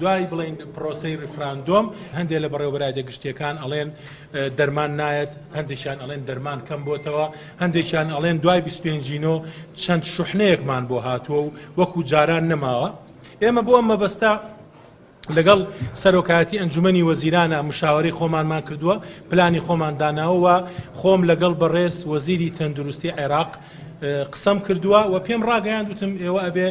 دوای بڵین پرۆسەی ریفراندۆم هەندێک لە بەڕێوەبەرای دەگشتیەکان ئەڵێن دەرمان نایەت، هەندێکیان ئەڵێن دەرمان کەم بۆتەوە، هەندێکیان ئەڵێن دوای 25 چەند شوحنەیەکمان بۆ هاتووە و وەکو جاران نەماوە. ئێمە بۆ ئەم مەبەستە لەگەڵ سەرۆکایەتی ئەنجومەنی وەزیرانە مشاوەرەی خۆمانمان کردووە، پلانی خۆمان داناوە و خۆم لەگەڵ بەڕێز وەزیری تەندروستی عێراق قسەم کردووە و پێم ڕاگەیاندوتم ئێوە ئەبێ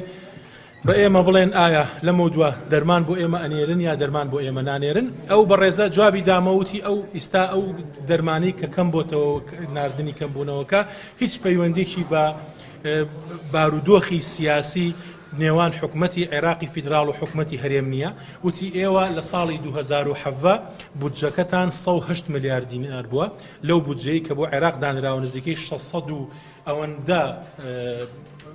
بە ئێمە بڵێن ئایا لەمە دووە دەرمان بۆ ئێمە ئەنێرن یا دەرمان بۆ ئێمە نانێرن. ئەو بەڕێزە جوابی دامەوتی ئەو ئیستا ئەو دەرمانی کە کەم بۆتەوە ناردنی کەم بوونەوەکە هیچ پەیوەندێکی بە بارودۆخی سیاسی نێوان حکومەتی عێراقی فیدراڵ و حکومەتی هەرێم نییە. وتی ئێوە لە ساڵی 2017 بودجەکەتان 108 ملیار دینار بووە، لەو بودجەی کە بۆ عێراق دانراوە نزیکەی 600 و ئەوەندە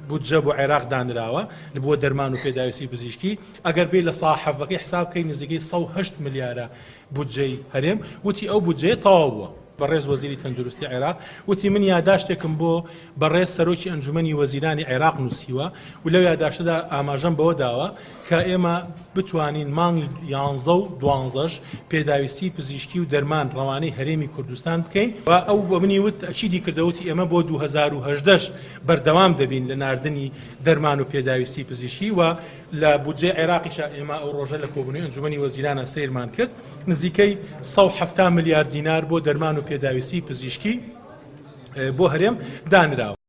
بودجە بۆ عێراق دانراوە بۆ دەرمان و پێداویستی پزیشکی. ئەگەر بێ لە ساحەفەکەی حسابکەی نزیکەی 108 ملیارە بودجەی هەرێم. وتی ئەو بودجەیە تەواو بووە. بەڕێز وەزیری تەندروستی عێراق وتی من یاداشتێکم بۆ بەڕێز سەرۆکی ئەنجومەنی وەزیرانی عێراق نووسیوە و لەو یاداشتەدا ئاماژەم بەوە داوە کە ئێمە بتوانین مانگی 11 و 12 پێداویستی پزیشکی و دەرمان ڕەوانەی هەرێمی کوردستان بکەین و ئەو بە منی وت ئەچیدی کردەوەتی ئێمە بۆ 2018 بەردەوام دەبین لە ناردنی دەرمان و پێداویستی پزیشکی و لە بودجێ عێراقیشە ئێمە ئەو ڕۆژە لە کۆبوونەوەی ئەنجومەنی وەزیرانە سەیرمان کرد نزیکەی 170 ملیار دینار بۆ دەرمان و پێداویستی پزیشکی بۆ هەرێم دانراوە.